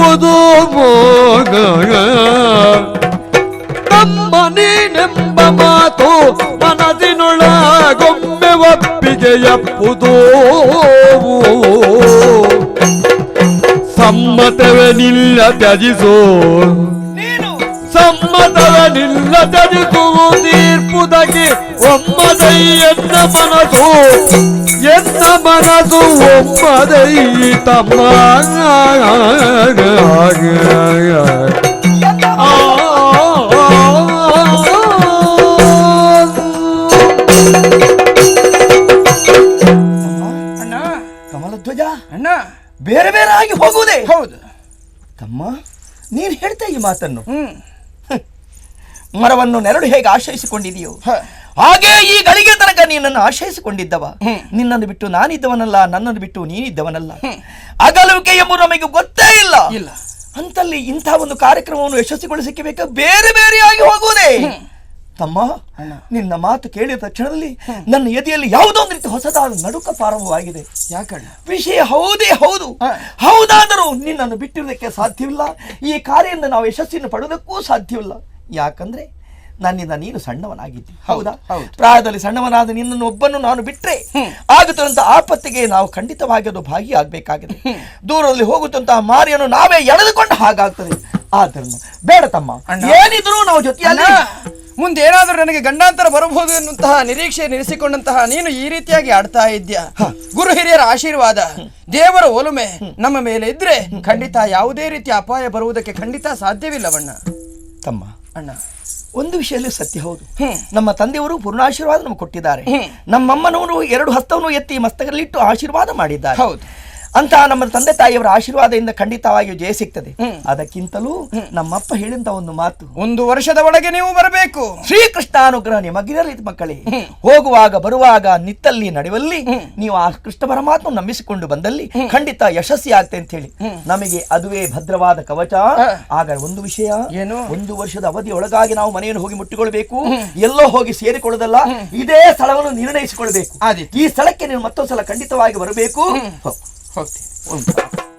ಎಂಬುದು ಮೋಗ ನಮ್ಮ ನೀನೆಂಬ ಮಾತು ಮನದಿನೊಳಗೊಮ್ಮೆ ಒಪ್ಪಿಗೆ ಎಪ್ಪುದು ಸಮ್ಮತವನಿಲ್ಲ ತ್ಯಜಿಸು ಸಮ್ಮತವನಿಲ್ಲ ತ್ಯಜಿಸುವು ತೀರ್ಪುದಗಿ ಒಮ್ಮದೈ ಎನ್ನ ಮನಸು ಒಮ್ಮದೈ ತಮ್ಮ ಕಮಲಧ್ವಜ ಅಣ್ಣ ಬೇರೆ ಬೇರೆ ಆಗಿ ಹೋಗುವುದೇ ಹೌದು ತಮ್ಮ ನೀನು ಹೇಳ್ತಾ ಈ ಮಾತನ್ನು ಮರವನ್ನು ನೆರಳು ಹೇಗೆ ಆಶ್ರಯಿಸಿಕೊಂಡಿದೆಯೋ ಹಾಗೆ ಈ ಗಳಿಗೆ ತನಕ ನೀನನ್ನು ಆಶ್ರಯಿಸಿಕೊಂಡಿದ್ದವ ನಿನ್ನನ್ನು ಬಿಟ್ಟು ನಾನಿದ್ದವನಲ್ಲ ನನ್ನನ್ನು ಬಿಟ್ಟು ನೀನಿದ್ದವನಲ್ಲ ಅಗಲುವಿಕೆ ಎಂಬುದು ನಮಗೆ ಗೊತ್ತೇ ಇಲ್ಲ ಅಂತಲ್ಲಿ ಇಂಥ ಒಂದು ಕಾರ್ಯಕ್ರಮವನ್ನು ಯಶಸ್ವಿಗೊಳಿಸಕ್ಕೆ ಬೇಕಾ ಬೇರೆ ಬೇರೆಯಾಗಿ ಹೋಗುವುದೇ ತಮ್ಮ ನಿನ್ನ ಮಾತು ಕೇಳಿದ ತಕ್ಷಣದಲ್ಲಿ ನನ್ನ ಎದೆಯಲ್ಲಿ ಯಾವುದೋ ಒಂದು ರೀತಿ ಹೊಸದಾದ ನಡುಕ ಪ್ರಾರಂಭವಾಗಿದೆ ಯಾಕಣ್ಣ ವಿಷಯ ಹೌದೇ ಹೌದು ಹೌದಾದರೂ ನಿನ್ನನ್ನು ಬಿಟ್ಟಿರುವುದಕ್ಕೆ ಸಾಧ್ಯವಿಲ್ಲ ಈ ಕಾರ್ಯದಿಂದ ನಾವು ಯಶಸ್ಸಿನ ಪಡೆಯುವುದಕ್ಕೂ ಸಾಧ್ಯವಿಲ್ಲ ಯಾಕಂದ್ರೆ ನನ್ನಿಂದ ನೀನು ಸಣ್ಣವನಾಗಿದ್ದಿ ಹೌದಾ ಪ್ರಾಯದಲ್ಲಿ ಸಣ್ಣವನಾದ ನಿನ್ನನ್ನು ಒಬ್ಬನ್ನು ನಾನು ಬಿಟ್ರೆ ಆಗುತ್ತಂತ ಆಪತ್ತಿಗೆ ನಾವು ಖಂಡಿತವಾಗಿ ಅದು ಭಾಗಿಯಾಗಬೇಕಾಗಿದೆ ದೂರದಲ್ಲಿ ಹೋಗುತ್ತಂತಹ ಮಾರಿಯನ್ನು ನಾವೇ ಎಳೆದುಕೊಂಡು ಹಾಗಾಗ್ತದೆ ಆದ್ದರಿಂದ ಬೇಡ ತಮ್ಮ ಏನಿದ್ರು ನಾವು ಜೊತೆಯಲ್ಲಿ ಮುಂದೆ ಏನಾದರೂ ನನಗೆ ಗಂಡಾಂತರ ಬರಬಹುದು ಎನ್ನುವಂತಹ ನಿರೀಕ್ಷೆ ನಿರಿಸಿಕೊಂಡಂತಹ ನೀನು ಈ ರೀತಿಯಾಗಿ ಆಡ್ತಾ ಇದ್ಯಾ ಗುರು ಹಿರಿಯರ ಆಶೀರ್ವಾದ ದೇವರ ಒಲುಮೆ ನಮ್ಮ ಮೇಲೆ ಇದ್ರೆ ಖಂಡಿತ ಯಾವುದೇ ರೀತಿಯ ಅಪಾಯ ಬರುವುದಕ್ಕೆ ಖಂಡಿತ ಸಾಧ್ಯವಿಲ್ಲವಣ್ಣ ತಮ್ಮ ಅಣ್ಣ ಒಂದು ವಿಷಯದಲ್ಲಿ ಸತ್ಯ ಹೌದು ನಮ್ಮ ತಂದೆಯವರು ಪೂರ್ಣಾಶೀರ್ವಾದ ನಮಗೆ ಕೊಟ್ಟಿದ್ದಾರೆ ನಮ್ಮಮ್ಮನವರು 2 ಹಸ್ತವನ್ನು ಎತ್ತಿ ಮಸ್ತಕದಲ್ಲಿಟ್ಟು ಆಶೀರ್ವಾದ ಮಾಡಿದ್ದಾರೆ ಹೌದು ಅಂತ ನಮ್ಮ ತಂದೆ ತಾಯಿಯವರ ಆಶೀರ್ವಾದದಿಂದ ಖಂಡಿತವಾಗಿಯೂ ಜಯ ಸಿಗ್ತದೆ ಅದಕ್ಕಿಂತಲೂ ನಮ್ಮಪ್ಪ ಹೇಳಿದಂತ ಒಂದು ಮಾತು 1 ವರ್ಷದ ಒಳಗೆ ನೀವು ಬರಬೇಕು ಶ್ರೀಕೃಷ್ಣ ಅನುಗ್ರಹ ನಿಮಗಿರಲಿ ಮಕ್ಕಳೇ ಹೋಗುವಾಗ ಬರುವಾಗ ನಿತ್ತಲ್ಲಿ ನಡೆಯುವಲ್ಲಿ ನೀವು ಆ ಕೃಷ್ಣ ಪರಮಾತ್ಮ ನಂಬಿಸಿಕೊಂಡು ಬಂದಲ್ಲಿ ಖಂಡಿತ ಯಶಸ್ವಿ ಆಗ್ತದೆ ಅಂತ ಹೇಳಿ ನಮಗೆ ಅದುವೇ ಭದ್ರವಾದ ಕವಚ ಆಗ ಒಂದು ವಿಷಯ ಏನು 1 ವರ್ಷದ ಅವಧಿಯೊಳಗಾಗಿ ನಾವು ಮನೆಯನ್ನು ಹೋಗಿ ಮುಟ್ಟಿಕೊಳ್ಬೇಕು ಎಲ್ಲೋ ಹೋಗಿ ಸೇರಿಕೊಳ್ಳೋದಲ್ಲ ಇದೇ ಸ್ಥಳವನ್ನು ನಿರ್ಣಯಿಸಿಕೊಳ್ಬೇಕು ಈ ಸ್ಥಳಕ್ಕೆ ನೀವು ಮತ್ತೊಂದ್ಸಲ ಖಂಡಿತವಾಗಿ ಬರಬೇಕು ಹೋಗ್ತೀನಿ